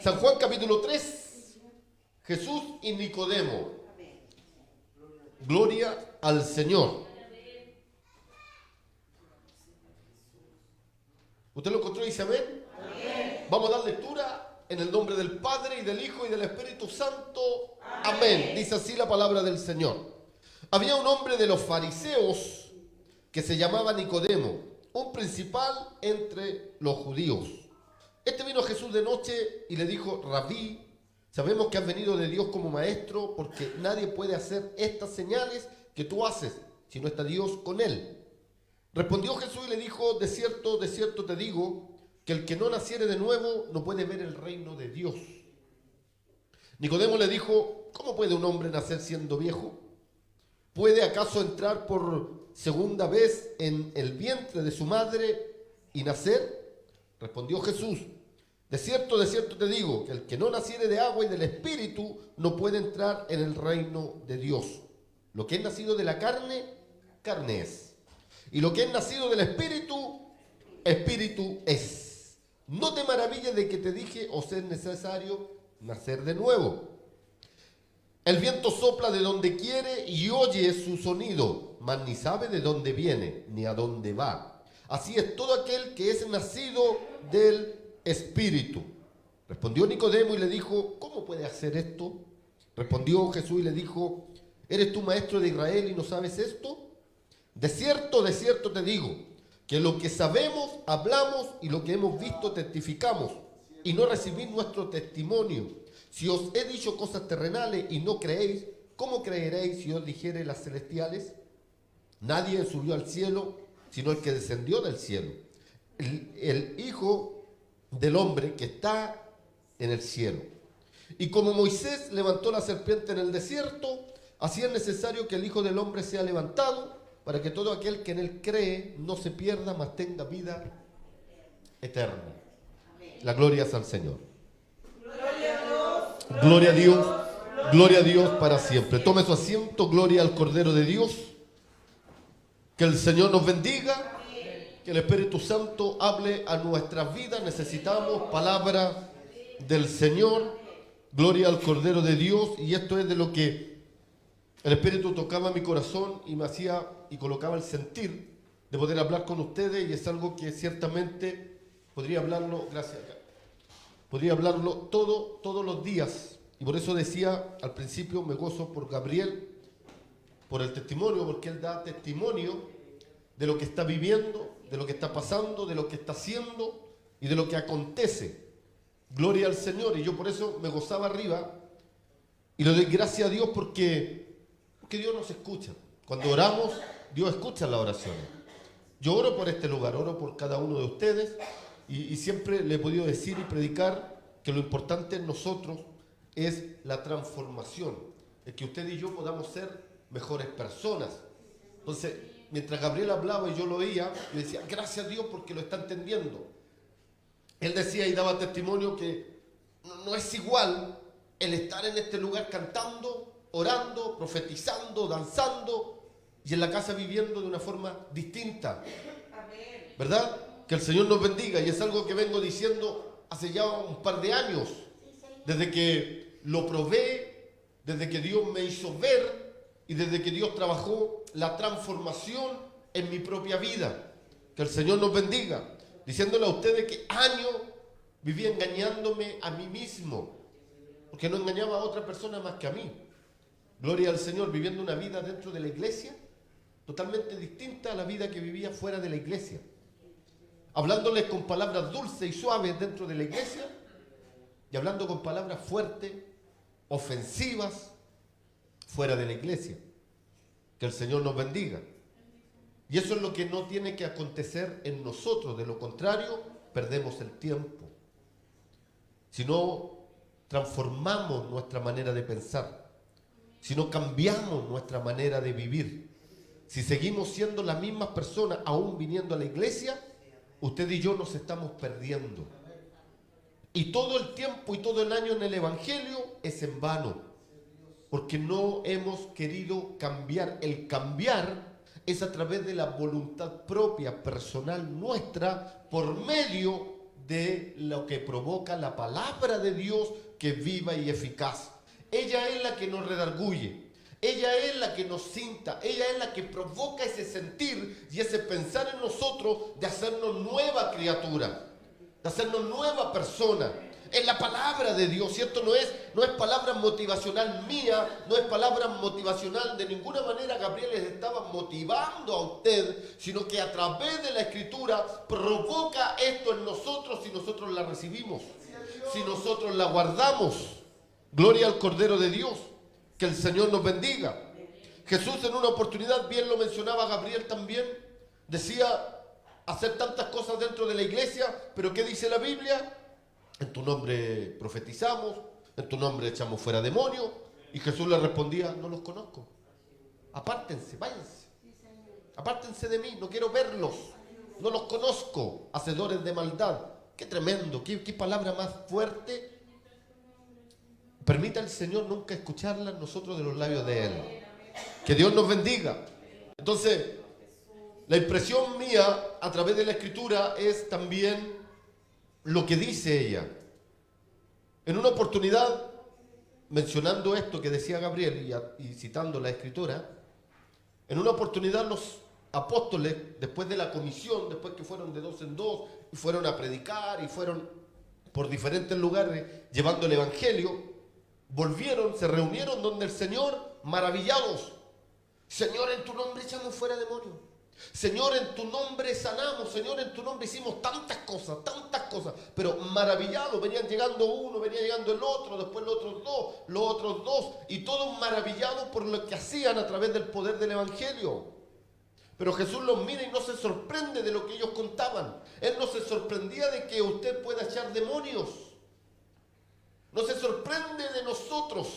San Juan capítulo 3, Jesús y Nicodemo. Gloria al Señor. ¿Usted lo encontró y dice amén? Amén. Vamos a dar lectura en el nombre del Padre y del Hijo y del Espíritu Santo. Amén. Amén. Dice así la palabra del Señor. Había un hombre de los fariseos que se llamaba Nicodemo, un principal entre los judíos. Este vino a Jesús de noche y le dijo: Rabí, sabemos que has venido de Dios como maestro, porque nadie puede hacer estas señales que tú haces si no está Dios con él. Respondió Jesús y le dijo: de cierto te digo, que el que no naciere de nuevo no puede ver el reino de Dios. Nicodemo le dijo: ¿cómo puede un hombre nacer siendo viejo? ¿Puede acaso entrar por segunda vez en el vientre de su madre y nacer? Respondió Jesús: de cierto te digo, que el que no naciere de agua y del Espíritu no puede entrar en el reino de Dios. Lo que es nacido de la carne, carne es. Y lo que es nacido del Espíritu, Espíritu es. No te maravilles de que te dije: os es necesario nacer de nuevo. El viento sopla de donde quiere y oye su sonido, mas ni sabe de dónde viene ni a dónde va. Así es todo aquel que es nacido del Espíritu. Respondió Nicodemo y le dijo: ¿cómo puede hacer esto? Respondió Jesús y le dijo: ¿eres tú maestro de Israel y no sabes esto? De cierto te digo, que lo que sabemos hablamos y lo que hemos visto testificamos, y no recibís nuestro testimonio. Si os he dicho cosas terrenales y no creéis, ¿cómo creeréis si os dijere las celestiales? Nadie subió al cielo, sino el que descendió del cielo, el Hijo del Hombre que está en el cielo. Y como Moisés levantó la serpiente en el desierto, así es necesario que el Hijo del Hombre sea levantado, para que todo aquel que en él cree no se pierda, mas tenga vida eterna. La gloria es al Señor. Gloria a Dios, gloria a Dios para siempre. Tome su asiento, gloria al Cordero de Dios. Que el Señor nos bendiga, que el Espíritu Santo hable a nuestras vidas. Necesitamos palabra del Señor. Gloria al Cordero de Dios. Y esto es de lo que el Espíritu tocaba mi corazón y me hacía y colocaba el sentir de poder hablar con ustedes, y es algo que ciertamente podría hablarlo, gracias, podría hablarlo todos los días. Y por eso decía al principio, me gozo por Gabriel, por el testimonio, porque él da testimonio de lo que está viviendo, de lo que está pasando, de lo que está haciendo y de lo que acontece. Gloria al Señor. Y yo por eso me gozaba arriba y le doy gracias a Dios porque Dios nos escucha. Cuando oramos, Dios escucha las oraciones. Yo oro por este lugar, oro por cada uno de ustedes y siempre le he podido decir y predicar que lo importante en nosotros es la transformación, es que usted y yo podamos ser mejores personas. Entonces, mientras Gabriel hablaba y yo lo oía, yo decía: gracias a Dios porque lo está entendiendo. Él decía y daba testimonio que no es igual el estar en este lugar cantando, orando, profetizando, danzando, y en la casa viviendo de una forma distinta. ¿Verdad? Que el Señor nos bendiga, y es algo que vengo diciendo hace ya un par de años, desde que lo probé, desde que Dios me hizo ver y desde que Dios trabajó la transformación en mi propia vida. Que el Señor nos bendiga, diciéndole a ustedes que años viví engañándome a mí mismo, porque no engañaba a otra persona más que a mí. Gloria al Señor, viviendo una vida dentro de la iglesia totalmente distinta a la vida que vivía fuera de la iglesia, hablándoles con palabras dulces y suaves dentro de la iglesia y hablando con palabras fuertes, ofensivas fuera de la iglesia. Que el Señor nos bendiga. Y eso es lo que no tiene que acontecer en nosotros. De lo contrario, perdemos el tiempo. Si no transformamos nuestra manera de pensar, si no cambiamos nuestra manera de vivir, si seguimos siendo las mismas personas aún viniendo a la iglesia, usted y yo nos estamos perdiendo. Y todo el tiempo y todo el año en el Evangelio es en vano, porque no hemos querido cambiar. El cambiar es a través de la voluntad propia, personal nuestra, por medio de lo que provoca la palabra de Dios, que es viva y eficaz. Ella es la que nos redarguye, ella es la que nos cinta, ella es la que provoca ese sentir y ese pensar en nosotros de hacernos nueva criatura, de hacernos nueva persona. Es la palabra de Dios, ¿cierto? No es palabra motivacional mía, no es palabra motivacional de ninguna manera. Gabriel les estaba motivando a usted, sino que a través de la Escritura provoca esto en nosotros si nosotros la recibimos, si nosotros la guardamos. Gloria al Cordero de Dios. Que el Señor nos bendiga. Jesús en una oportunidad, bien lo mencionaba Gabriel también, decía hacer tantas cosas dentro de la iglesia, pero ¿qué dice la Biblia? En tu nombre profetizamos, en tu nombre echamos fuera demonios. Y Jesús le respondía, no los conozco. Apártense, váyanse. Apártense de mí, no quiero verlos. No los conozco, hacedores de maldad. Qué tremendo, qué palabra más fuerte. Permita al Señor nunca escucharla nosotros de los labios de Él. Que Dios nos bendiga. Entonces, la impresión mía a través de la Escritura es también lo que dice ella. En una oportunidad, mencionando esto que decía Gabriel y citando la Escritura, en una oportunidad los apóstoles, después de la comisión, después que fueron de dos en dos, y fueron a predicar y fueron por diferentes lugares llevando el Evangelio, volvieron, se reunieron donde el Señor, maravillados. Señor, en tu nombre echamos fuera demonios. Señor, en tu nombre sanamos. Señor, en tu nombre hicimos tantas cosas, pero maravillados. Venían llegando uno, venía llegando el otro, después los otros dos, y todos maravillados por lo que hacían a través del poder del Evangelio. Pero Jesús los mira y no se sorprende de lo que ellos contaban. Él no se sorprendía de que usted pueda echar demonios. No se sorprende de nosotros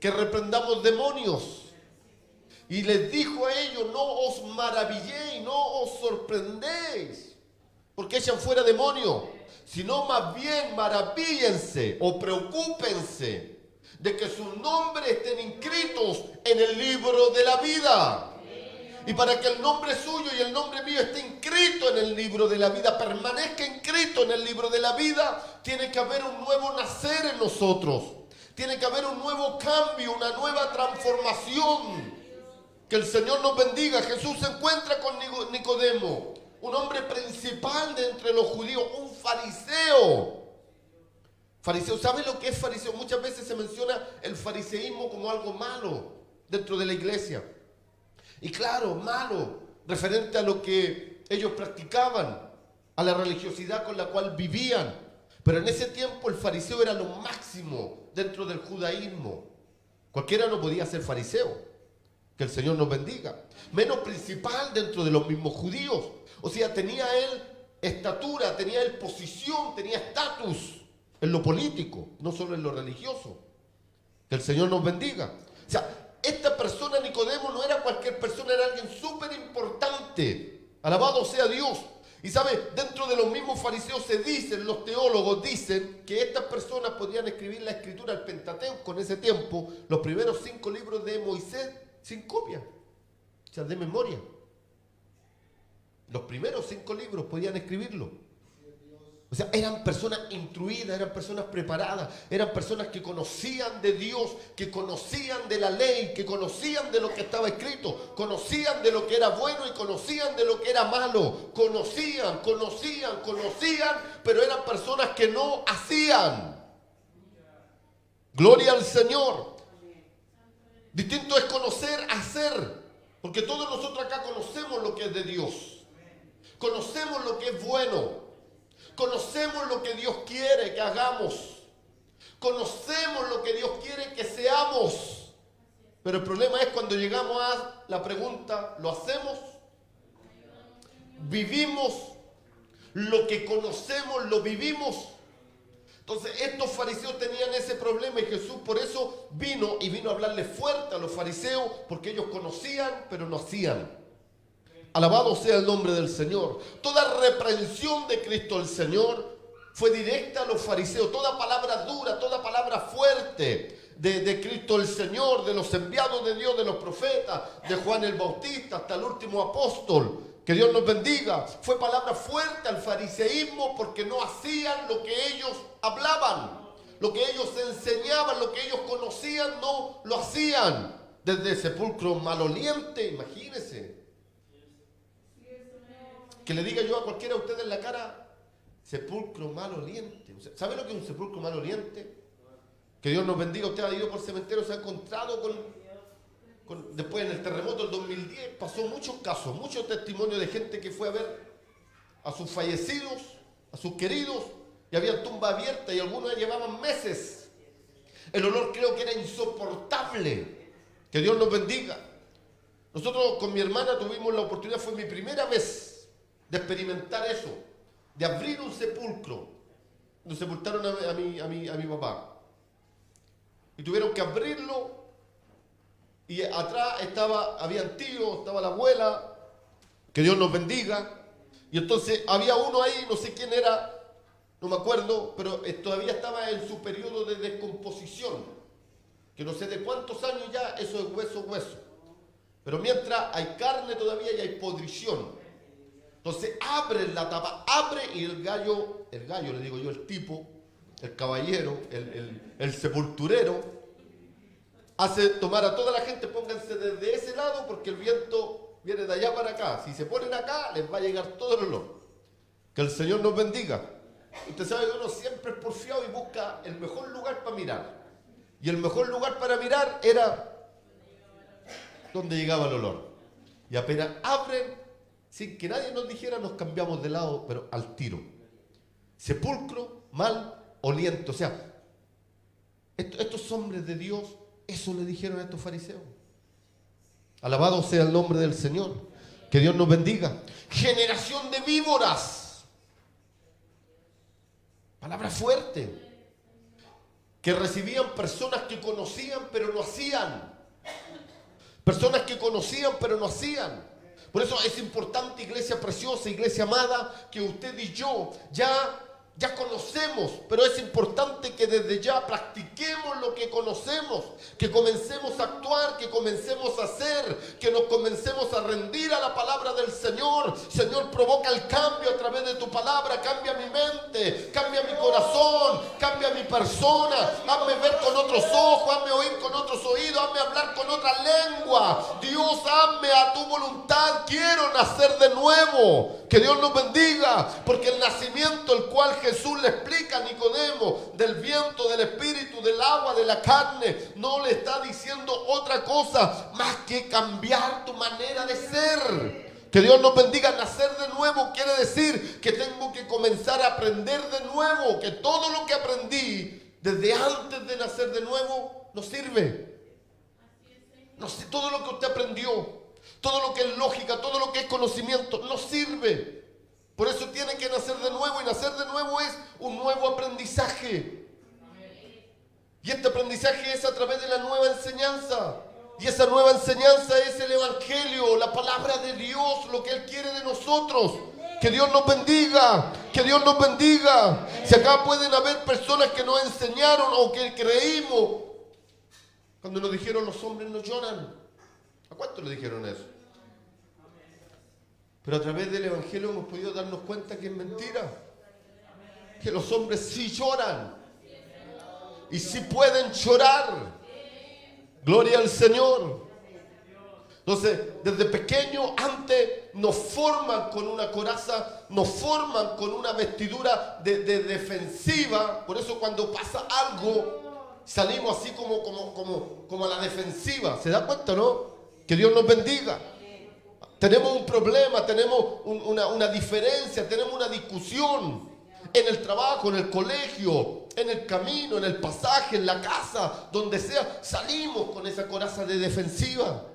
que reprendamos demonios. Y les dijo a ellos, no os maravilléis, no os sorprendéis, porque echan fuera demonios, sino más bien maravíllense o preocúpense de que sus nombres estén inscritos en el libro de la vida. Y para que el nombre suyo y el nombre mío esté inscrito en el libro de la vida, permanezca inscrito en el libro de la vida, tiene que haber un nuevo nacer en nosotros. Tiene que haber un nuevo cambio, una nueva transformación. Que el Señor nos bendiga. Jesús se encuentra con Nicodemo, un hombre principal de entre los judíos, un fariseo. Fariseo, ¿sabe lo que es fariseo? Muchas veces se menciona el fariseísmo como algo malo dentro de la iglesia. Y claro, malo, referente a lo que ellos practicaban, a la religiosidad con la cual vivían. Pero en ese tiempo el fariseo era lo máximo dentro del judaísmo. Cualquiera no podía ser fariseo. Que el Señor nos bendiga. Menos principal dentro de los mismos judíos. O sea, tenía él estatura, tenía él posición, tenía estatus en lo político, no solo en lo religioso. Que el Señor nos bendiga. O sea, esta persona, Nicodemo, no era cualquier persona, era alguien súper importante. Alabado sea Dios. Y sabe, dentro de los mismos fariseos se dicen, los teólogos dicen, que estas personas podían escribir la escritura, el Pentateuco en ese tiempo, los primeros 5 libros de Moisés, sin copia, o sea, de memoria. Los primeros 5 libros podían escribirlo. O sea, eran personas instruidas, eran personas preparadas, eran personas que conocían de Dios, que conocían de la ley, que conocían de lo que estaba escrito, conocían de lo que era bueno y conocían de lo que era malo. Conocían, pero eran personas que no hacían. Gloria al Señor. Distinto es conocer, hacer, porque todos nosotros acá conocemos lo que es de Dios, conocemos lo que es bueno, conocemos lo que Dios quiere que hagamos, conocemos lo que Dios quiere que seamos, pero el problema es cuando llegamos a la pregunta, ¿lo hacemos? ¿Vivimos lo que conocemos, lo vivimos? Entonces estos fariseos tenían ese problema y Jesús por eso vino a hablarle fuerte a los fariseos, porque ellos conocían pero no hacían. Alabado sea el nombre del Señor. Toda reprensión de Cristo el Señor fue directa a los fariseos. Toda palabra dura, toda palabra fuerte de Cristo el Señor, de los enviados de Dios, de los profetas, de Juan el Bautista hasta el último apóstol. Que Dios nos bendiga. Fue palabra fuerte al fariseísmo porque no hacían lo que ellos hablaban. Lo que ellos enseñaban, lo que ellos conocían, no lo hacían. Desde sepulcro maloliente, imagínense. Que le diga yo a cualquiera de ustedes en la cara, sepulcro maloliente. ¿Sabe lo que es un sepulcro maloliente? Que Dios nos bendiga. Usted ha ido por cementerio, se ha encontrado después en el terremoto del 2010, pasó muchos casos, muchos testimonios de gente que fue a ver a sus fallecidos, a sus queridos, y había tumba abierta y algunos llevaban meses. El olor creo que era insoportable. Que Dios nos bendiga. Nosotros con mi hermana tuvimos la oportunidad, fue mi primera vez de experimentar eso, de abrir un sepulcro. Nos sepultaron a mi papá. Y tuvieron que abrirlo. Y atrás había tíos, estaba la abuela, que Dios nos bendiga. Y entonces había uno ahí, no sé quién era, no me acuerdo, pero todavía estaba en su periodo de descomposición. Que no sé de cuántos años ya, eso es hueso. Pero mientras hay carne todavía y hay podrición. Entonces abren la tapa, abre y el gallo le digo yo, el tipo, el caballero, el sepulturero, hace tomar a toda la gente, pónganse desde ese lado porque el viento viene de allá para acá. Si se ponen acá, les va a llegar todo el olor. Que el Señor nos bendiga. Usted sabe que uno siempre es porfiado y busca el mejor lugar para mirar. Y el mejor lugar para mirar era donde llegaba el olor. Y apenas abren, sin que nadie nos dijera, nos cambiamos de lado, pero al tiro. Sepulcro, mal, oliente. O sea, estos hombres de Dios, eso le dijeron a estos fariseos. Alabado sea el nombre del Señor. Que Dios nos bendiga. Generación de víboras. Palabra fuerte. Que recibían personas que conocían pero no hacían. Personas que conocían pero no hacían. Por eso es importante, iglesia preciosa, iglesia amada, que usted y yo ya conocemos, pero es importante que desde ya practiquemos lo que conocemos, que comencemos a actuar, que comencemos a hacer, que nos comencemos a rendir a la palabra del Señor. Señor, provoca el cambio a través de tu palabra, cambia mi mente, cambia mi corazón, cambia mi persona, hazme ver con otros ojos, hazme oír con otros oídos, hazme hablar con otra lengua. Dios, hazme a tu voluntad, quiero nacer de nuevo. Que Dios nos bendiga, porque el nacimiento, el cual Jesús le explica a Nicodemo, del viento, del espíritu, del agua, de la carne, no le está diciendo otra cosa más que cambiar tu manera de ser. Que Dios nos bendiga. Nacer de nuevo quiere decir que tengo que comenzar a aprender de nuevo, que todo lo que aprendí desde antes de nacer de nuevo no sirve. No sé, todo lo que usted aprendió, todo lo que es lógica, todo lo que es conocimiento, no sirve. Por eso tiene que nacer de nuevo, y nacer de nuevo es un nuevo aprendizaje. Y este aprendizaje es a través de la nueva enseñanza. Y esa nueva enseñanza es el Evangelio, la palabra de Dios, lo que Él quiere de nosotros. Que Dios nos bendiga, que Dios nos bendiga. Si acá pueden haber personas que nos enseñaron o que creímos, cuando nos dijeron los hombres no lloran. ¿A cuánto le dijeron eso? Pero a través del Evangelio hemos podido darnos cuenta que es mentira. Que los hombres sí lloran. Y sí pueden llorar. Gloria al Señor. Entonces, desde pequeño, antes nos forman con una coraza, nos forman con una vestidura de defensiva. Por eso cuando pasa algo, salimos así como a la defensiva. ¿Se da cuenta, no? Que Dios nos bendiga. Tenemos un problema, tenemos una diferencia, tenemos una discusión en el trabajo, en el colegio, en el camino, en el pasaje, en la casa, donde sea, salimos con esa coraza de defensiva.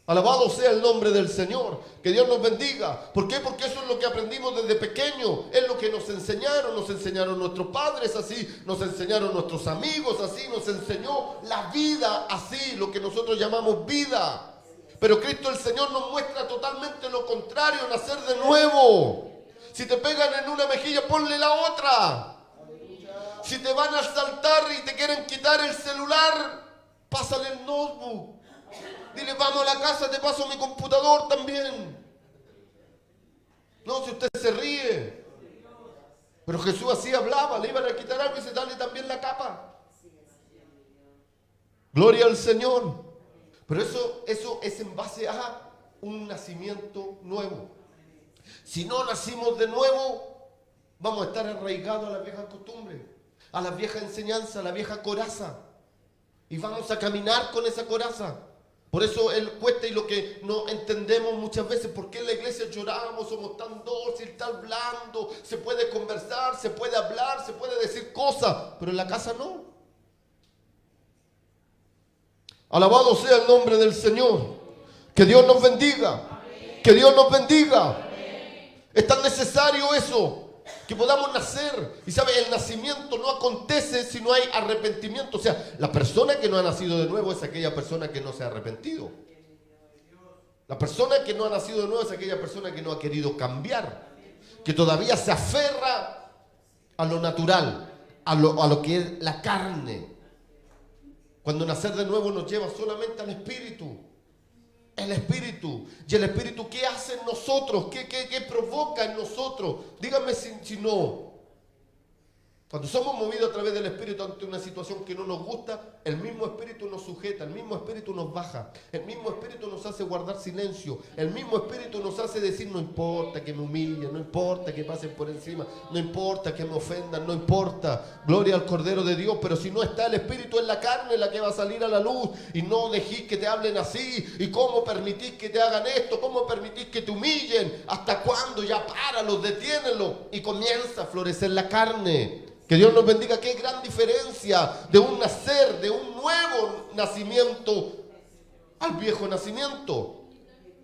Alabado sea el nombre del Señor. Que Dios nos bendiga. ¿Por qué? Porque eso es lo que aprendimos desde pequeño. Es lo que nos enseñaron nuestros padres así, nos enseñaron nuestros amigos así, nos enseñó la vida así, lo que nosotros llamamos vida. Pero Cristo el Señor nos muestra totalmente lo contrario, nacer de nuevo. Si te pegan en una mejilla, ponle la otra. Si te van a asaltar y te quieren quitar el celular, pásale el notebook. Dile, vamos a la casa, te paso mi computador también. No, si usted se ríe. Pero Jesús así hablaba, le iban a quitar algo y se dale también la capa. Gloria al Señor. Pero eso es en base a un nacimiento nuevo. Si no nacimos de nuevo, vamos a estar arraigados a la vieja costumbre, a la vieja enseñanza, a la vieja coraza. Y vamos a caminar con esa coraza. Por eso Él cuesta, y lo que no entendemos muchas veces, ¿por qué en la iglesia lloramos, somos tan dóciles, tan blandos? Se puede conversar, se puede hablar, se puede decir cosas, pero en la casa no. Alabado sea el nombre del Señor. Que Dios nos bendiga. Que Dios nos bendiga. Es tan necesario eso, que podamos nacer. Y sabe, el nacimiento no acontece si no hay arrepentimiento. O sea, la persona que no ha nacido de nuevo es aquella persona que no se ha arrepentido. La persona que no ha nacido de nuevo es aquella persona que no ha querido cambiar, que todavía se aferra a lo natural, a lo que es la carne. Cuando nacer de nuevo nos lleva solamente al Espíritu. El Espíritu. ¿Y el Espíritu qué hace en nosotros? ¿Qué provoca en nosotros? Díganme si no. Cuando somos movidos a través del Espíritu ante una situación que no nos gusta, el mismo Espíritu nos sujeta, el mismo Espíritu nos baja, el mismo Espíritu nos hace guardar silencio, el mismo Espíritu nos hace decir: no importa que me humillen, no importa que pasen por encima, no importa que me ofendan, no importa. Gloria al Cordero de Dios. Pero si no está el Espíritu, en la carne la que va a salir a la luz. Y no dejís que te hablen así. ¿Y cómo permitís que te hagan esto? ¿Cómo permitís que te humillen? ¿Hasta cuándo? Ya páralos, detiénenlo. Y comienza a florecer la carne. Que Dios nos bendiga. Qué gran diferencia de un nacer, de un nuevo nacimiento al viejo nacimiento.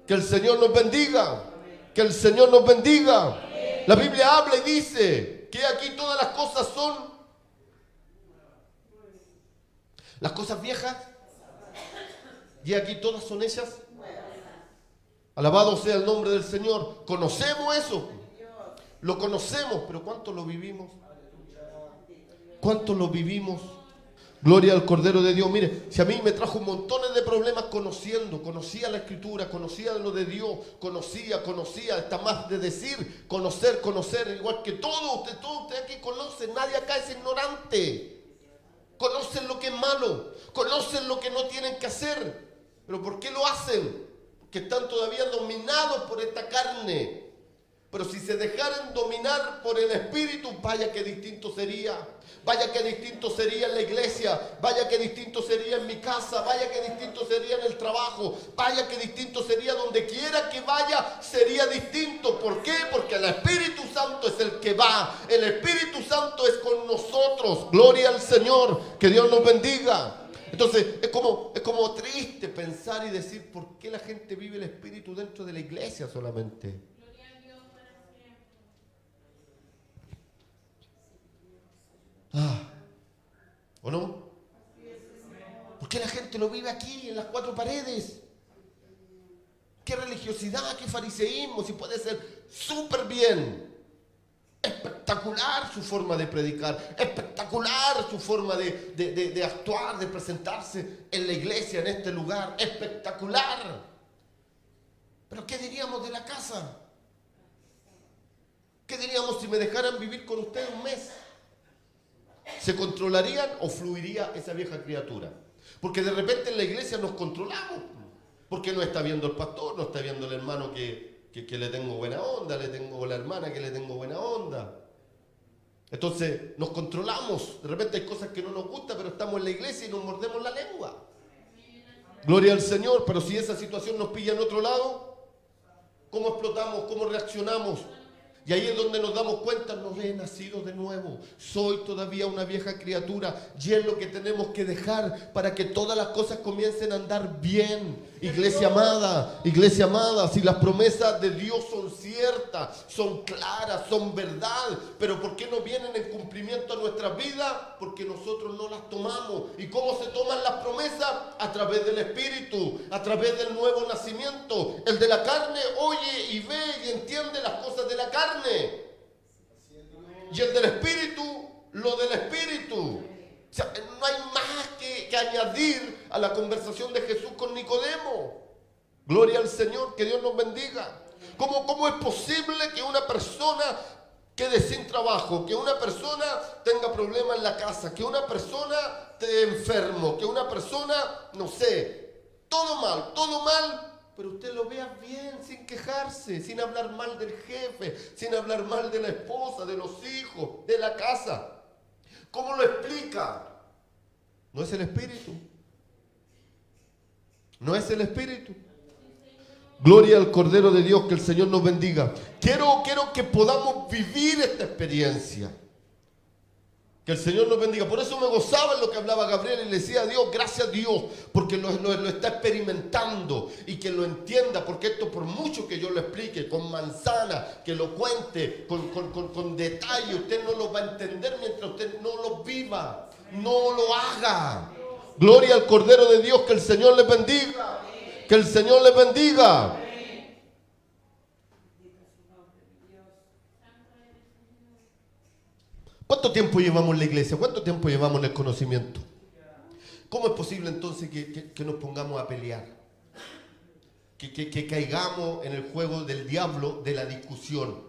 Que el Señor nos bendiga. Que el Señor nos bendiga. La Biblia habla y dice que aquí todas las cosas son las cosas viejas, y aquí todas son ellas. Alabado sea el nombre del Señor. Conocemos eso. Lo conocemos, pero ¿cuánto lo vivimos? ¿Cuánto lo vivimos? Gloria al Cordero de Dios. Mire, si a mí me trajo montones de problemas conocía la Escritura, conocía lo de Dios, conocía, está más de decir, conocer, igual que todo usted aquí conoce, nadie acá es ignorante. Conocen lo que es malo, conocen lo que no tienen que hacer. ¿Pero por qué lo hacen? Porque están todavía dominados por esta carne. Pero si se dejaran dominar por el Espíritu, vaya que distinto sería. Vaya que distinto sería en la iglesia. Vaya que distinto sería en mi casa. Vaya que distinto sería en el trabajo. Vaya que distinto sería donde quiera que vaya. Sería distinto. ¿Por qué? Porque el Espíritu Santo es el que va. El Espíritu Santo es con nosotros. Gloria al Señor. Que Dios nos bendiga. Entonces es como triste pensar y decir: ¿por qué la gente vive el Espíritu dentro de la iglesia solamente? ¿O no? ¿Por qué la gente lo vive aquí, en las cuatro paredes? ¿Qué religiosidad, qué fariseísmo? Si puede ser súper bien. Espectacular su forma de predicar, espectacular su forma de actuar, de presentarse en la iglesia, en este lugar. Espectacular. Pero ¿qué diríamos de la casa? ¿Qué diríamos si me dejaran vivir con usted un mes? ¿Se controlarían o fluiría esa vieja criatura? Porque de repente en la iglesia nos controlamos. Porque no está viendo el pastor, no está viendo el hermano que le tengo buena onda, le tengo la hermana que le tengo buena onda. Entonces nos controlamos. De repente hay cosas que no nos gustan, pero estamos en la iglesia y nos mordemos la lengua. Gloria al Señor. Pero si esa situación nos pilla en otro lado, ¿cómo explotamos? ¿Cómo reaccionamos? Y ahí es donde nos damos cuenta: no he nacido de nuevo, soy todavía una vieja criatura. Y es lo que tenemos que dejar para que todas las cosas comiencen a andar bien. Iglesia amada, si las promesas de Dios son ciertas, son claras, son verdad, pero ¿por qué no vienen en cumplimiento a nuestras vidas? Porque nosotros no las tomamos. ¿Y cómo se toman las promesas? A través del Espíritu, a través del nuevo nacimiento. El de la carne oye y ve y entiende las cosas de la carne. Y el del Espíritu, lo del Espíritu. O sea, no hay más que añadir a la conversación de Jesús con Nicodemo. Gloria al Señor, que Dios nos bendiga. ¿Cómo es posible que una persona quede sin trabajo, que una persona tenga problemas en la casa, que una persona esté enfermo, que una persona, no sé, todo mal, pero usted lo vea bien, sin quejarse, sin hablar mal del jefe, sin hablar mal de la esposa, de los hijos, de la casa? ¿Cómo lo explica? ¿No es el Espíritu? ¿No es el Espíritu? Gloria al Cordero de Dios, que el Señor nos bendiga. Quiero que podamos vivir esta experiencia. Que el Señor nos bendiga. Por eso me gozaba en lo que hablaba Gabriel y le decía a Dios, gracias a Dios, porque lo está experimentando y que lo entienda, porque esto por mucho que yo lo explique con manzana, que lo cuente con detalle, usted no lo va a entender mientras usted no lo viva, no lo haga. Gloria al Cordero de Dios, que el Señor les bendiga. Que el Señor les bendiga. ¿Cuánto tiempo llevamos en la iglesia? ¿Cuánto tiempo llevamos en el conocimiento? ¿Cómo es posible entonces que nos pongamos a pelear? Que caigamos en el juego del diablo de la discusión.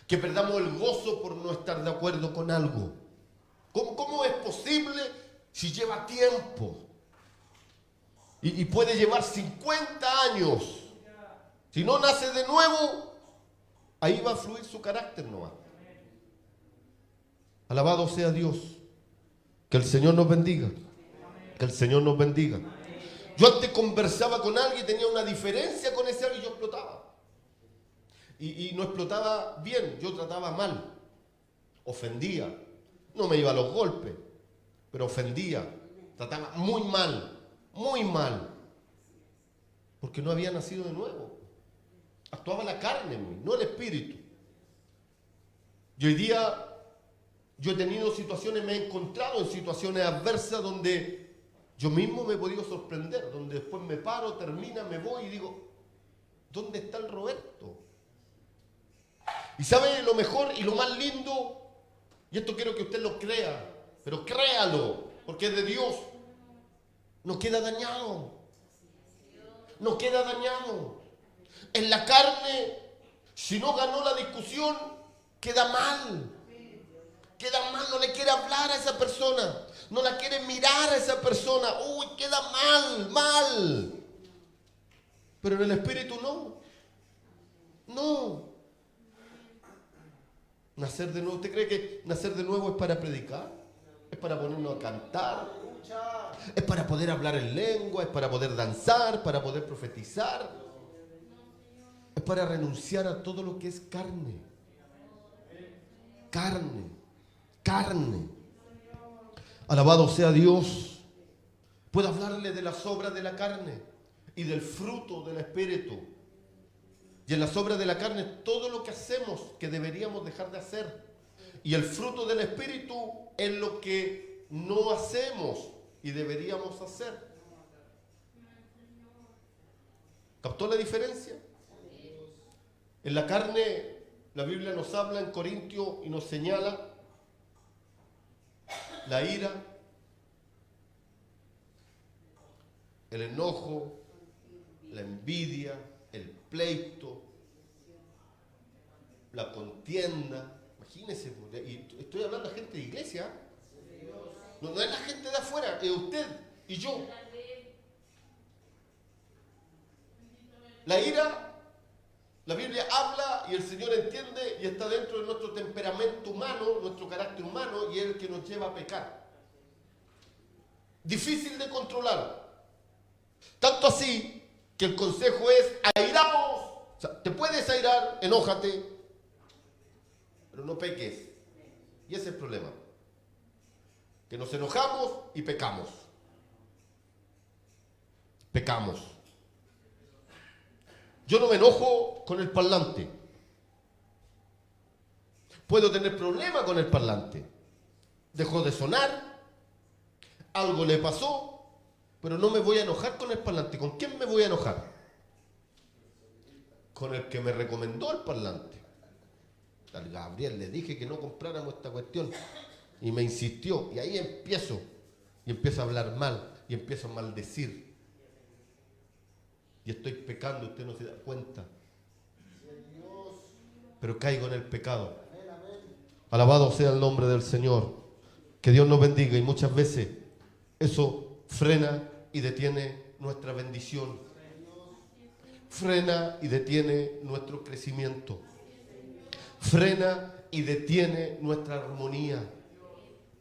Que perdamos el gozo por no estar de acuerdo con algo. ¿Cómo es posible si lleva tiempo? Y puede llevar 50 años. Si no nace de nuevo, ahí va a fluir su carácter nomás. Alabado sea Dios. Que el Señor nos bendiga. Que el Señor nos bendiga. Yo antes conversaba con alguien, tenía una diferencia con ese alguien y yo explotaba. Y no explotaba bien, yo trataba mal. Ofendía. No me iba a los golpes, pero ofendía. Trataba muy mal. Muy mal, porque no había nacido de nuevo. Actuaba la carne en mí, no el espíritu. Y hoy día yo he tenido situaciones, me he encontrado en situaciones adversas donde yo mismo me he podido sorprender, donde después me paro, termina, me voy y digo, ¿dónde está el Roberto? Y sabe lo mejor y lo más lindo, y esto quiero que usted lo crea, pero créalo, porque es de Dios. No queda dañado. No queda dañado. En la carne, si no ganó la discusión, queda mal. Queda mal, no le quiere hablar a esa persona. No la quiere mirar a esa persona. Uy, queda mal. Pero en el espíritu no. No. Nacer de nuevo. ¿Usted cree que nacer de nuevo es para predicar? ¿Es para ponernos a cantar? Es para poder hablar en lengua, es para poder danzar, para poder profetizar. Es para renunciar a todo lo que es carne. Carne. Alabado sea Dios. Puedo hablarle de las obras de la carne y del fruto del Espíritu. Y en las obras de la carne, todo lo que hacemos que deberíamos dejar de hacer. Y el fruto del Espíritu es lo que no hacemos y deberíamos hacer. ¿Captó la diferencia? En la carne, la Biblia nos habla en Corintios y nos señala la ira, el enojo, la envidia, el pleito, la contienda. Imagínense, y estoy hablando de gente de iglesia. No es la gente de afuera, es usted y yo. La ira, la Biblia habla y el Señor entiende y está dentro de nuestro temperamento humano, nuestro carácter humano, y es el que nos lleva a pecar. Difícil de controlar. Tanto así que el consejo es airaos. O sea, te puedes airar, enójate, pero no peques. Y ese es el problema. Que nos enojamos y pecamos. Pecamos. Yo no me enojo con el parlante. Puedo tener problema con el parlante. Dejó de sonar, algo le pasó, pero no me voy a enojar con el parlante. ¿Con quién me voy a enojar? Con el que me recomendó el parlante. Al Gabriel le dije que no compráramos esta cuestión y me insistió, y ahí empiezo a hablar mal y empiezo a maldecir y estoy pecando, usted no se da cuenta. pero caigo en el pecado. Alabado sea el nombre del Señor. Que Dios nos bendiga. Y muchas veces eso frena y detiene nuestra bendición. Frena y detiene nuestro crecimiento. Frena y detiene nuestra armonía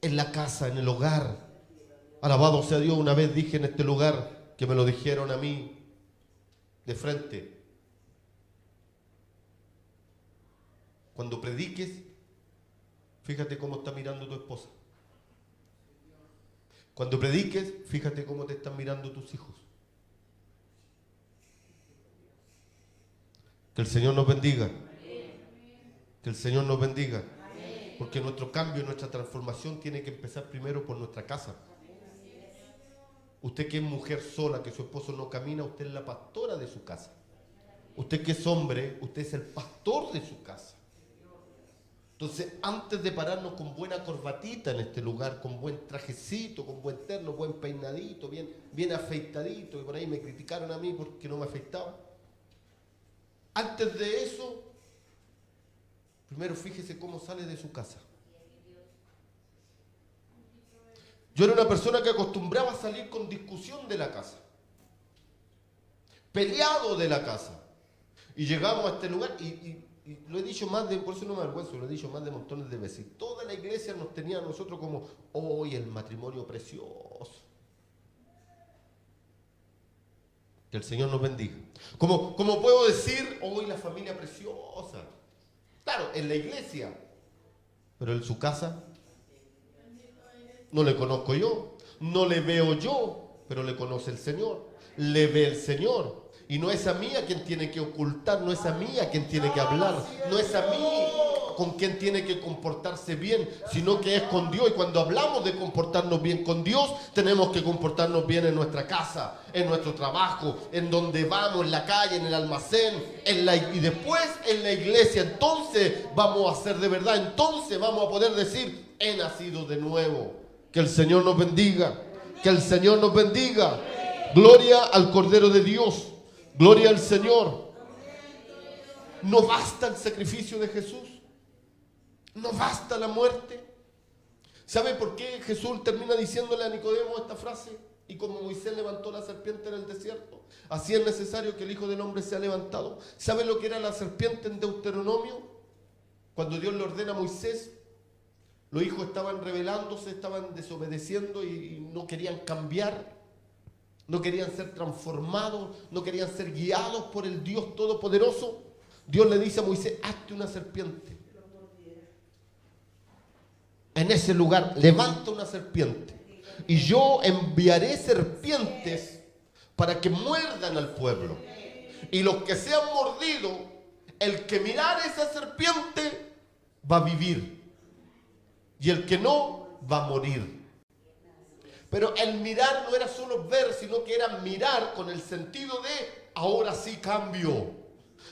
en la casa, en el hogar. Alabado sea Dios. Una vez dije en este lugar, que me lo dijeron a mí de frente: cuando prediques, fíjate cómo está mirando tu esposa. Cuando prediques, fíjate cómo te están mirando tus hijos. Que el Señor nos bendiga. Que el Señor nos bendiga. Porque nuestro cambio, nuestra transformación tiene que empezar primero por nuestra casa. Usted que es mujer sola, que su esposo no camina, usted es la pastora de su casa. Usted que es hombre, usted es el pastor de su casa. Entonces, antes de pararnos con buena corbatita en este lugar, con buen trajecito, con buen terno, buen peinadito, bien afeitadito, y por ahí me criticaron a mí porque no me afeitaba. Antes de eso, primero fíjese cómo sale de su casa. Yo era una persona que acostumbraba a salir con discusión de la casa, peleado de la casa. Y llegamos a este lugar y lo he dicho más de, por eso no me avergüenzo, lo he dicho más de montones de veces. Toda la iglesia nos tenía a nosotros como, hoy el matrimonio precioso. Que el Señor nos bendiga. Como puedo decir, hoy la familia preciosa. Claro, en la iglesia, pero en su casa no le conozco yo, no le veo yo, pero le conoce el Señor, le ve el Señor. Y no es a mí a quien tiene que ocultar, no es a mí a quien tiene que hablar, no es a mí con quien tiene que comportarse bien, sino que es con Dios. Y cuando hablamos de comportarnos bien con Dios, tenemos que comportarnos bien en nuestra casa, en nuestro trabajo, en donde vamos, en la calle, en el almacén, y después en la iglesia. Entonces vamos a ser de verdad, entonces vamos a poder decir, he nacido de nuevo. Que el Señor nos bendiga, que el Señor nos bendiga. Gloria al Cordero de Dios. Gloria al Señor. No basta el sacrificio de Jesús. No basta la muerte. ¿Sabe por qué Jesús termina diciéndole a Nicodemo esta frase? Y como Moisés levantó la serpiente en el desierto, así es necesario que el Hijo del Hombre sea levantado. ¿Sabe lo que era la serpiente en Deuteronomio? Cuando Dios le ordena a Moisés, los hijos estaban rebelándose, estaban desobedeciendo y no querían cambiar. No querían ser transformados, no querían ser guiados por el Dios Todopoderoso. Dios le dice a Moisés, hazte una serpiente. En ese lugar, levanta una serpiente. Y yo enviaré serpientes para que muerdan al pueblo. Y los que sean mordidos, el que mirare esa serpiente va a vivir. Y el que no, va a morir. Pero el mirar no era solo ver, sino que era mirar con el sentido de, ahora sí cambio,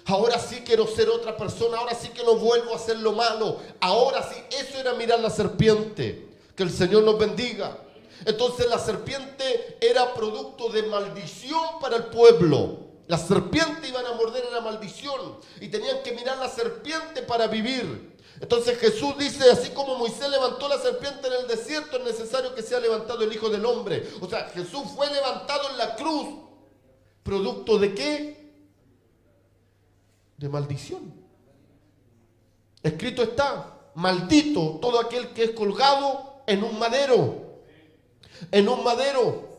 ahora sí quiero ser otra persona, ahora sí que no vuelvo a hacer lo malo, ahora sí, eso era mirar la serpiente. Que el Señor nos bendiga. Entonces la serpiente era producto de maldición para el pueblo. La serpiente iban a morder, era maldición, y tenían que mirar la serpiente para vivir. Entonces Jesús dice, así como Moisés levantó la serpiente en el desierto, es necesario que sea levantado el Hijo del Hombre. O sea, Jesús fue levantado en la cruz. ¿Producto de qué? De maldición. Escrito está, maldito todo aquel que es colgado en un madero. En un madero.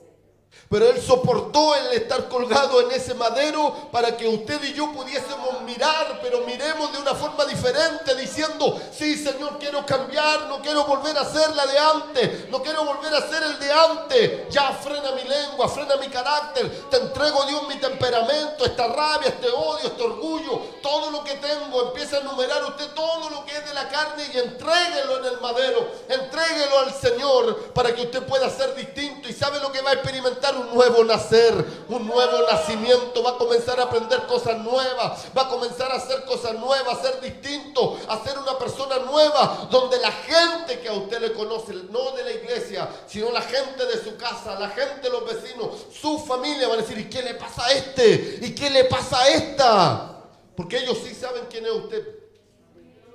Pero Él soportó el estar colgado en ese madero para que usted y yo pudiésemos mirar, pero miremos de una forma diferente, diciendo, sí Señor, quiero cambiar, no quiero volver a ser la de antes, no quiero volver a ser el de antes. Ya frena mi lengua, frena mi carácter, te entrego, Dios, mi temperamento, esta rabia, este odio, este orgullo, todo lo que tengo. Empieza a enumerar usted todo lo que es de la carne y entréguelo en el madero, entréguelo al Señor para que usted pueda ser distinto. ¿Y sabe lo que va a experimentar? Un nuevo nacer, un nuevo nacimiento. Va a comenzar a aprender cosas nuevas, va a comenzar a hacer cosas nuevas, a ser distinto, a ser una persona nueva, donde la gente que a usted le conoce, no de la iglesia, sino la gente de su casa, la gente de los vecinos, su familia, van a decir, ¿y qué le pasa a este? ¿Y qué le pasa a esta? Porque ellos sí saben quién es usted.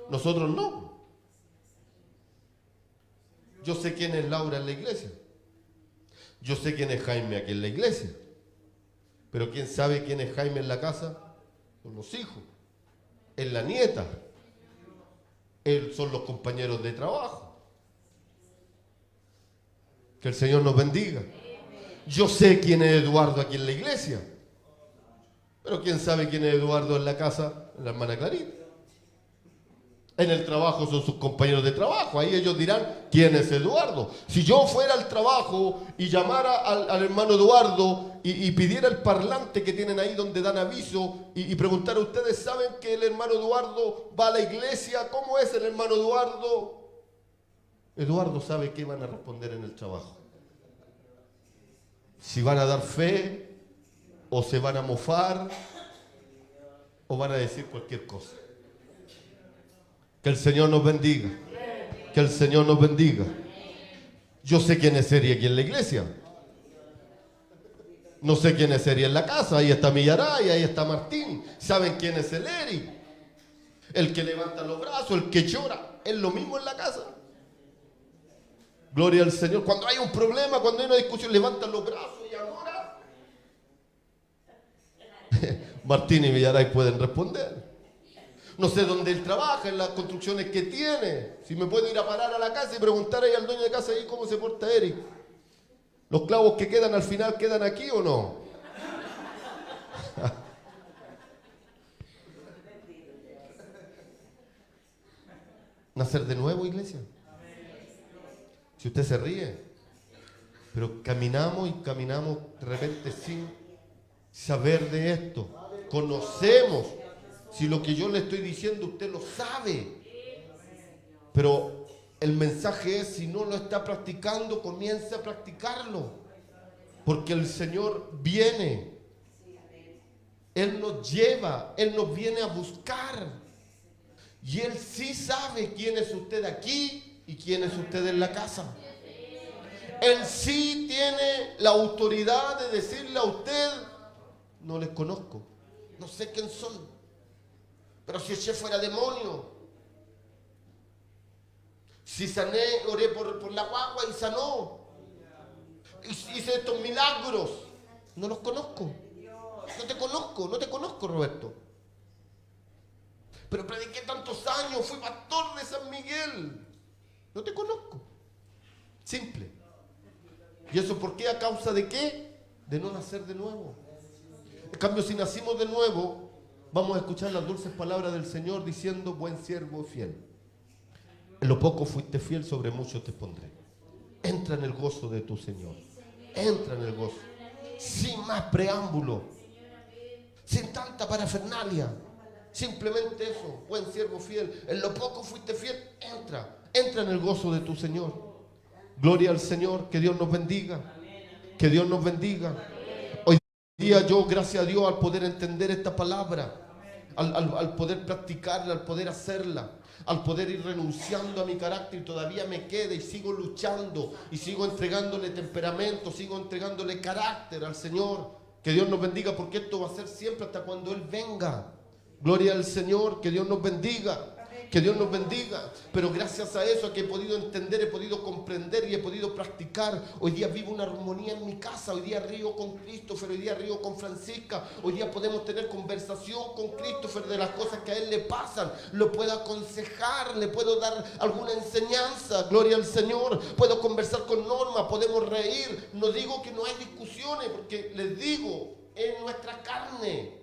Nosotros no. Yo sé quién es Laura en la iglesia. Yo sé quién es Jaime aquí en la iglesia. Pero ¿quién sabe quién es Jaime en la casa? Son los hijos. Es la nieta. Son los compañeros de trabajo. Que el Señor nos bendiga. Yo sé quién es Eduardo aquí en la iglesia. Pero ¿quién sabe quién es Eduardo en la casa? La hermana Clarita. En el trabajo son sus compañeros de trabajo. Ahí ellos dirán, ¿quién es Eduardo? Si yo fuera al trabajo y llamara al hermano Eduardo y pidiera el parlante que tienen ahí donde dan aviso y preguntara, ¿ustedes saben que el hermano Eduardo va a la iglesia? ¿Cómo es el hermano Eduardo? Eduardo sabe qué van a responder en el trabajo. Si van a dar fe, o se van a mofar, o van a decir cualquier cosa. Que el Señor nos bendiga. Que el Señor nos bendiga. Yo sé quién es Eri aquí en la iglesia. No sé quién es Eri en la casa. Ahí está Millaray, ahí está Martín. ¿Saben quién es el Eri? El que levanta los brazos, el que llora. Es lo mismo en la casa. Gloria al Señor. Cuando hay un problema, cuando hay una discusión, levantan los brazos y ahora Martín y Millaray pueden responder. No sé dónde él trabaja, en las construcciones que tiene. Si me puedo ir a parar a la casa y preguntar ahí al dueño de casa ahí cómo se porta Eric. ¿Los clavos que quedan al final quedan aquí o no? Nacer de nuevo, iglesia. Si usted se ríe, pero caminamos y caminamos de repente sin saber de esto. Conocemos. Si lo que yo le estoy diciendo usted lo sabe. Pero el mensaje es, si no lo está practicando, comience a practicarlo. Porque el Señor viene. Él nos lleva, Él nos viene a buscar. Y Él sí sabe quién es usted aquí y quién es usted en la casa. Él sí tiene la autoridad de decirle a usted, no les conozco, no sé quién son. Pero si eché fuera demonio, si sané, oré por la guagua y sanó, hice estos milagros, no los conozco. No te conozco, Roberto. Pero prediqué tantos años, fui pastor de San Miguel. No te conozco. Simple. ¿Y eso por qué? ¿A causa de qué? De no nacer de nuevo. En cambio, si nacimos de nuevo, vamos a escuchar las dulces palabras del Señor diciendo, buen siervo fiel. En lo poco fuiste fiel, sobre mucho te pondré. Entra en el gozo de tu Señor. Entra en el gozo. Sin más preámbulo. Sin tanta parafernalia. Simplemente eso, buen siervo fiel. En lo poco fuiste fiel, entra en el gozo de tu Señor. Gloria al Señor, que Dios nos bendiga. Que Dios nos bendiga. Hoy día yo, gracias a Dios, al poder entender esta palabra, al poder practicarla, al poder hacerla, al poder ir renunciando a mi carácter, y todavía me queda y sigo luchando y sigo entregándole temperamento, sigo entregándole carácter al Señor. Que Dios nos bendiga, porque esto va a ser siempre hasta cuando Él venga. Gloria al Señor, que Dios nos bendiga. Que Dios nos bendiga. Pero gracias a eso que he podido entender, he podido comprender y he podido practicar. Hoy día vivo una armonía en mi casa. Hoy día río con Christopher, hoy día río con Francisca. Hoy día podemos tener conversación con Christopher de las cosas que a él le pasan. Lo puedo aconsejar, le puedo dar alguna enseñanza. Gloria al Señor. Puedo conversar con Norma, podemos reír. No digo que no hay discusiones, porque les digo, en nuestra carne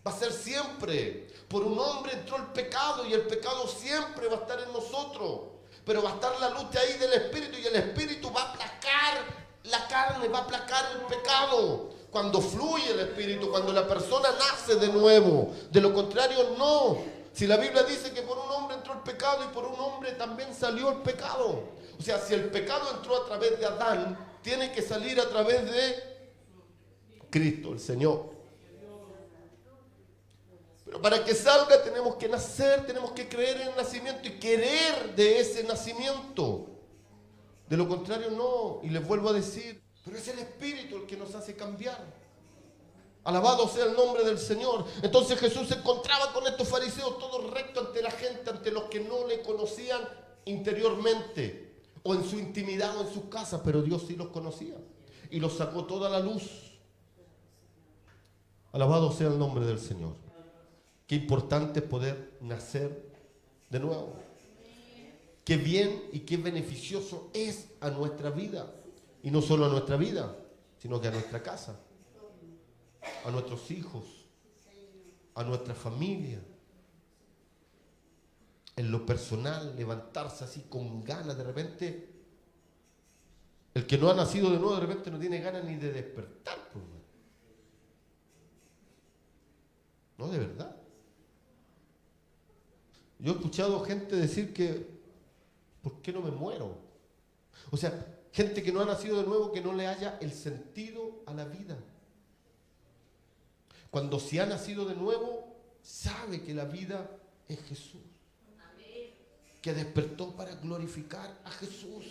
va a ser siempre. Por un hombre entró el pecado y el pecado siempre va a estar en nosotros. Pero va a estar la lucha ahí del Espíritu y el Espíritu va a aplacar la carne, va a aplacar el pecado. Cuando fluye el Espíritu, cuando la persona nace de nuevo. De lo contrario, no. Si la Biblia dice que por un hombre entró el pecado y por un hombre también salió el pecado. O sea, si el pecado entró a través de Adán, tiene que salir a través de Cristo, el Señor. Pero para que salga tenemos que nacer, tenemos que creer en el nacimiento y querer de ese nacimiento. De lo contrario, no. Y les vuelvo a decir, pero es el Espíritu el que nos hace cambiar. Alabado sea el nombre del Señor. Entonces Jesús se encontraba con estos fariseos todos rectos ante la gente, ante los que no le conocían interiormente, o en su intimidad o en sus casas, pero Dios sí los conocía y los sacó toda la luz. Alabado sea el nombre del Señor. Qué importante es poder nacer de nuevo. Qué bien y qué beneficioso es a nuestra vida. Y no solo a nuestra vida, sino que a nuestra casa, a nuestros hijos, a nuestra familia. En lo personal, levantarse así con ganas. De repente, el que no ha nacido de nuevo, de repente no tiene ganas ni de despertar. No, de verdad. Yo he escuchado gente decir que, ¿por qué no me muero? O sea, gente que no ha nacido de nuevo, que no le haya el sentido a la vida. Cuando se ha nacido de nuevo, sabe que la vida es Jesús. Que despertó para glorificar a Jesús.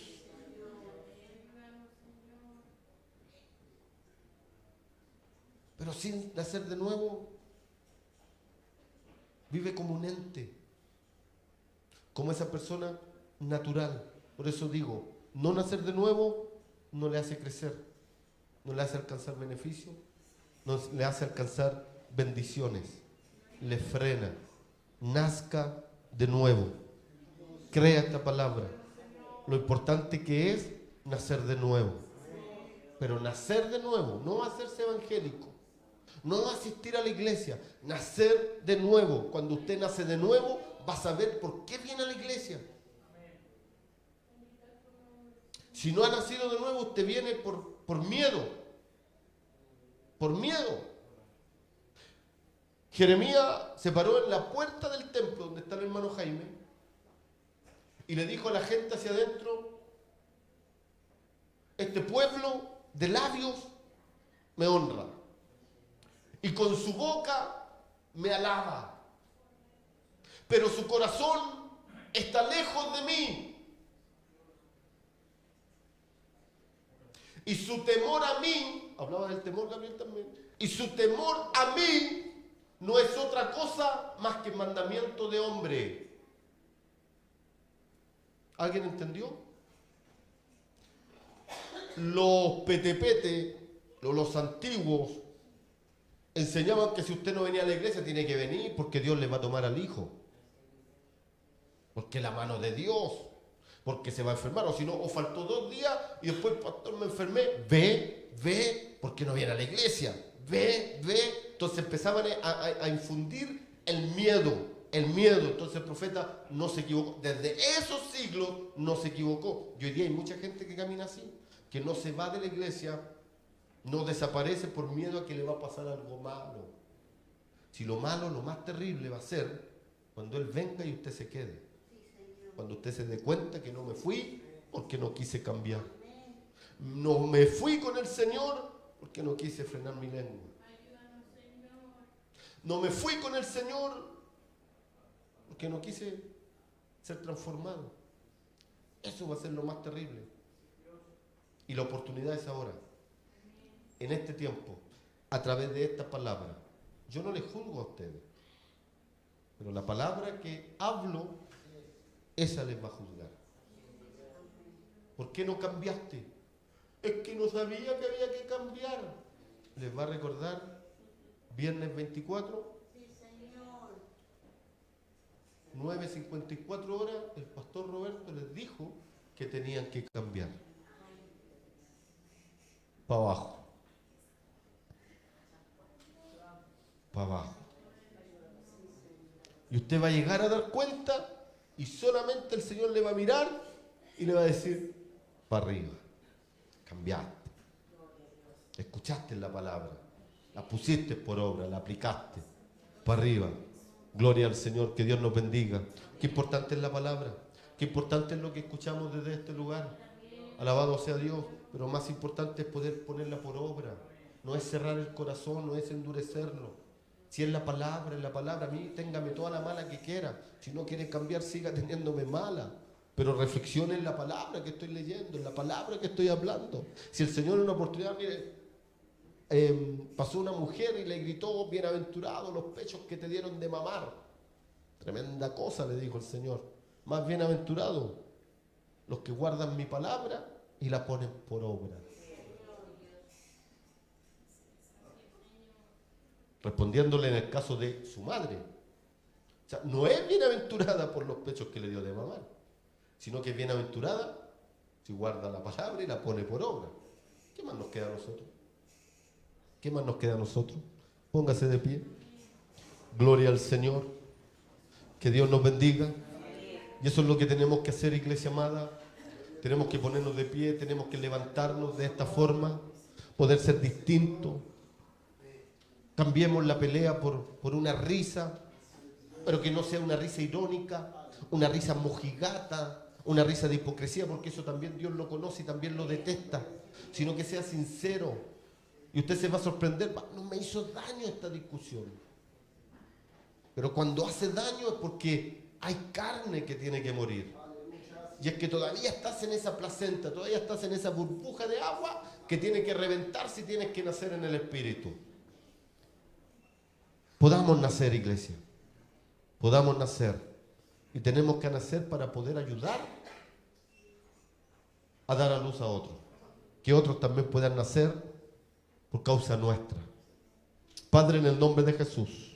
Pero sin nacer de nuevo, vive como un ente, como esa persona natural. Por eso digo, no nacer de nuevo no le hace crecer, no le hace alcanzar beneficios, no le hace alcanzar bendiciones, le frena. Nazca de nuevo. Crea esta palabra. Lo importante que es nacer de nuevo. Pero nacer de nuevo, no hacerse evangélico, no asistir a la iglesia, nacer de nuevo. Cuando usted nace de nuevo, va a saber por qué viene a la iglesia. Si no ha nacido de nuevo, usted viene por miedo. Por miedo. Jeremías se paró en la puerta del templo donde está el hermano Jaime y le dijo a la gente hacia adentro: este pueblo de labios me honra y con su boca me alaba, pero su corazón está lejos de mí. Y su temor a mí, hablaba del temor Gabriel también, y su temor a mí no es otra cosa más que mandamiento de hombre. ¿Alguien entendió? Los petepete, los antiguos, enseñaban que si usted no venía a la iglesia tiene que venir porque Dios le va a tomar al hijo. Porque la mano de Dios, porque se va a enfermar, o si no, o faltó 2 días y después, pastor, me enfermé. Ve, porque no viene a la iglesia. Ve. Entonces empezaban a infundir el miedo. Entonces el profeta no se equivocó. Desde esos siglos no se equivocó. Y hoy día hay mucha gente que camina así, que no se va de la iglesia, no desaparece por miedo a que le va a pasar algo malo. Si lo malo, lo más terrible va a ser cuando Él venga y usted se quede. Cuando usted se dé cuenta que no me fui porque no quise cambiar. No me fui con el Señor porque no quise frenar mi lengua. No me fui con el Señor porque no quise ser transformado. Eso va a ser lo más terrible. Y la oportunidad es ahora, en este tiempo, a través de esta palabra. Yo no les juzgo a ustedes, pero la palabra que hablo, esa les va a juzgar. ¿Por qué no cambiaste? Es que no sabía que había que cambiar. Les va a recordar viernes 24, 9:54 horas, el pastor Roberto les dijo que tenían que cambiar. Para abajo. Para abajo. Y usted va a llegar a dar cuenta y solamente el Señor le va a mirar y le va a decir: para arriba. Cambiaste. Escuchaste la palabra. La pusiste por obra, la aplicaste. Para arriba. Gloria al Señor, que Dios nos bendiga. Qué importante es la palabra. Qué importante es lo que escuchamos desde este lugar. Alabado sea Dios. Pero más importante es poder ponerla por obra. No es cerrar el corazón, no es endurecerlo. Si es la palabra, a mí téngame toda la mala que quiera. Si no quiere cambiar, siga teniéndome mala. Pero reflexione en la palabra que estoy leyendo, en la palabra que estoy hablando. Si el Señor es una oportunidad, mire, pasó una mujer y le gritó: bienaventurados los pechos que te dieron de mamar. Tremenda cosa, le dijo el Señor. Más bienaventurados los que guardan mi palabra y la ponen por obra. Respondiéndole en el caso de su madre. O sea, no es bienaventurada por los pechos que le dio de mamar, sino que es bienaventurada si guarda la palabra y la pone por obra. ¿Qué más nos queda a nosotros? ¿Qué más nos queda a nosotros? Póngase de pie. Gloria al Señor. Que Dios nos bendiga. Y eso es lo que tenemos que hacer, iglesia amada. Tenemos que ponernos de pie, tenemos que levantarnos de esta forma, poder ser distintos. Cambiemos la pelea por una risa, pero que no sea una risa irónica, una risa mojigata, una risa de hipocresía, porque eso también Dios lo conoce y también lo detesta, sino que sea sincero. Y usted se va a sorprender: no me hizo daño esta discusión. Pero cuando hace daño es porque hay carne que tiene que morir. Y es que todavía estás en esa placenta, todavía estás en esa burbuja de agua que tiene que reventarse y tienes que nacer en el Espíritu. Podamos nacer, iglesia. Podamos nacer. Y tenemos que nacer para poder ayudar a dar a luz a otros. Que otros también puedan nacer por causa nuestra. Padre, en el nombre de Jesús,